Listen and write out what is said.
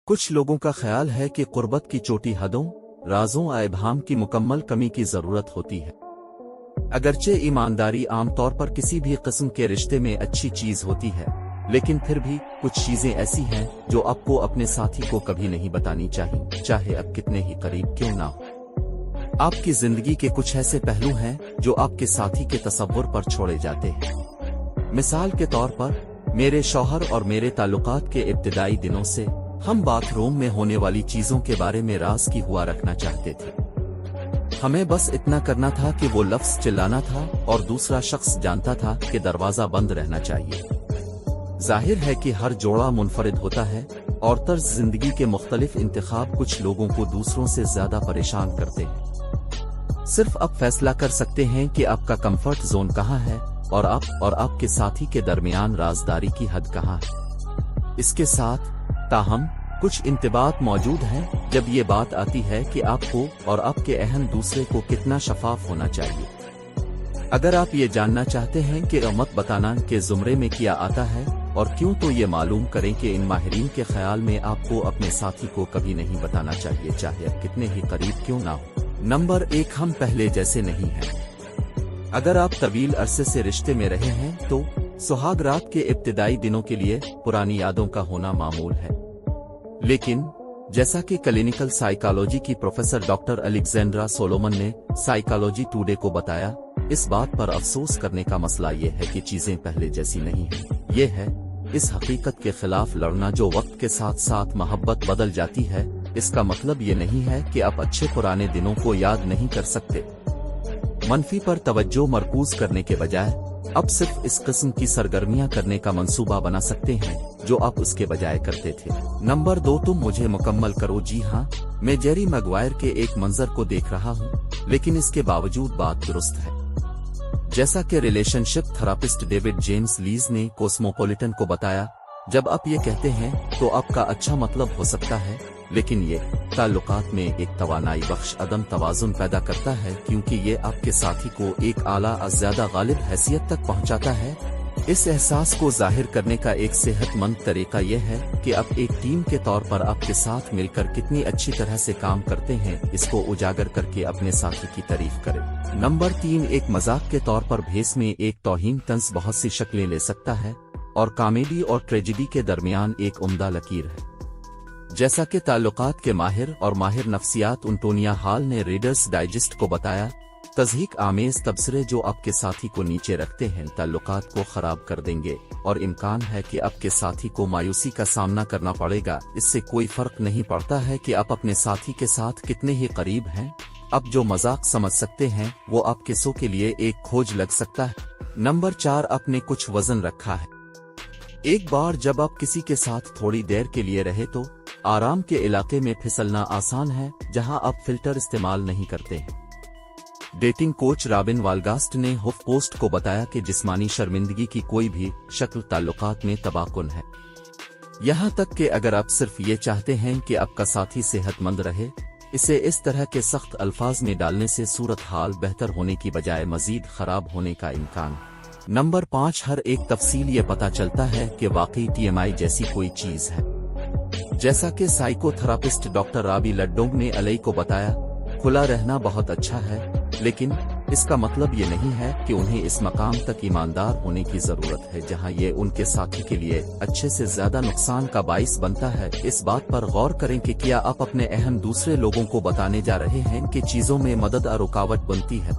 कुछ लोगों का ख्याल है कि कुर्बत की चोटी हदों, राजों और इबहाम की मुकम्मल कमी की जरूरत होती है। अगरचे ईमानदारी आमतौर पर किसी भी किस्म के रिश्ते में अच्छी चीज होती है, लेकिन फिर भी कुछ चीजें ऐसी हैं जो आपको अपने साथी को कभी नहीं बतानी चाहिए, चाहे अब कितने ही करीब क्यों ना हो। आपकी जिंदगी के कुछ ऐसे पहलू हैं जो आपके साथी के तसव्वुर पर छोड़े जाते हैं। मिसाल के तौर पर, मेरे शौहर और मेरे ताल्लुकात के इब्तिदाई दिनों से हम बाथरूम में होने वाली चीजों के बारे में राज की हुआ रखना चाहते थे। हमें बस इतना करना था कि वो लफ्ज चिल्लाना था और दूसरा शख्स जानता था कि दरवाजा बंद रहना चाहिए। जाहिर है कि हर जोड़ा मुनफरिद होता है और तर्ज जिंदगी के मुख्तलिफ इंतखाब कुछ लोगों को दूसरों से ज्यादा परेशान करते हैं। सिर्फ आप फैसला कर सकते हैं कि आपका कंफर्ट जोन कहाँ है और आप और आपके साथी के दरमियान राजदारी की हद कहाँ है। इसके साथ ताहम कुछ इंतबात मौजूद हैं जब ये बात आती है कि आपको और आपके अहम दूसरे को कितना शफाफ होना चाहिए। अगर आप ये जानना चाहते हैं कि मत बताना के जुमरे में क्या आता है और क्यों, तो ये मालूम करें कि इन माहिरीन के ख्याल में आपको अपने साथी को कभी नहीं बताना चाहिए, चाहे अब कितने ही करीब क्यों ना हो। नंबर 1, हम पहले जैसे नहीं हैं। अगर आप तवील अरसे से रिश्ते में रहे हैं तो सुहाग रात के इब्तिदाई दिनों के लिए पुरानी यादों का होना मामूल है, लेकिन जैसा कि क्लिनिकल साइकोलॉजी की प्रोफेसर डॉक्टर अलेक्जेंड्रा सोलोमन ने साइकोलॉजी टुडे को बताया, इस बात पर अफसोस करने का मसला ये है कि चीजें पहले जैसी नहीं हैं। ये है इस हकीकत के खिलाफ लड़ना जो वक्त के साथ साथ मोहब्बत बदल जाती है। इसका मतलब ये नहीं है कि आप अच्छे पुराने दिनों को याद नहीं कर सकते। मनफी पर तवज्जो मरकूज करने के बजाय अब सिर्फ इस किस्म की सरगर्मियां करने का मंसूबा बना सकते हैं जो आप उसके बजाय करते थे। नंबर 2, तुम मुझे मुकम्मल करो। जी हाँ, मैं जेरी मैगवायर के एक मंजर को देख रहा हूँ, लेकिन इसके बावजूद बात दुरुस्त है। जैसा कि relationship therapist David James lease ने कॉस्मोपॉलिटन को बताया, जब आप ये कहते हैं तो आपका अच्छा मतलब हो सकता है, लेकिन ये ताल्लुकात में एक तवानाई बख्श अदम तवाजुन पैदा करता है, क्योंकि ये आपके साथी को एक आला और ज्यादा गालिब हैसियत तक पहुंचाता है। इस एहसास को जाहिर करने का एक सेहतमंद तरीका यह है कि आप एक टीम के तौर पर आपके साथ मिलकर कितनी अच्छी तरह से काम करते हैं, इसको उजागर करके अपने साथी की तारीफ करें। नंबर 3, एक मजाक के तौर पर भेस में एक तौहीन तंज बहुत सी शक्लें ले सकता है और कॉमेडी और ट्रेजेडी के दरमियान एक उम्दा लकीर है। जैसा कि ताल्लुकात के माहिर और माहिर नफ्सियात उन्टोनिया हॉल ने रीडर्स डाइजेस्ट को बताया, तज़हीक आमेज तबसरे जो आपके साथी को नीचे रखते हैं ताल्लुकात को खराब कर देंगे और इम्कान है कि आपके साथी को मायूसी का सामना करना पड़ेगा। इससे कोई फर्क नहीं पड़ता है कि आप अपने साथी के साथ कितने ही करीब हैं। आप जो मजाक समझ सकते हैं वो आपके सो के लिए एक खोज लग सकता है। नंबर 4, आपने कुछ वजन रखा है। एक बार जब आप किसी के साथ थोड़ी देर के लिए रहे तो आराम के इलाके में फिसलना आसान है जहां आप फिल्टर इस्तेमाल नहीं करते। डेटिंग कोच रॉबिन वालगास्ट ने हुफ पोस्ट को बताया कि जिस्मानी शर्मिंदगी की कोई भी शक्ल ताल्लुकात में तबाकुन है। यहां तक कि अगर आप सिर्फ ये चाहते हैं कि आपका साथी सेहतमंद रहे, इसे इस तरह के सख्त अल्फाज में डालने से सूरत हाल बेहतर होने की बजाय मजीद खराब होने का इम्कान। नंबर 5, हर एक तफसील ये पता चलता है कि वाकई TMI जैसी कोई चीज है। जैसा कि साइकोथेरापिस्ट डॉक्टर राबी लड्डोंग ने अलई को बताया, खुला रहना बहुत अच्छा है, लेकिन इसका मतलब ये नहीं है कि उन्हें इस मकाम तक ईमानदार होने की जरूरत है जहां ये उनके साथी के लिए अच्छे से ज्यादा नुकसान का बाइस बनता है। इस बात पर गौर करें कि क्या आप अपने अहम दूसरे लोगों को बताने जा रहे हैं कि चीजों में मदद और रुकावट बनती है।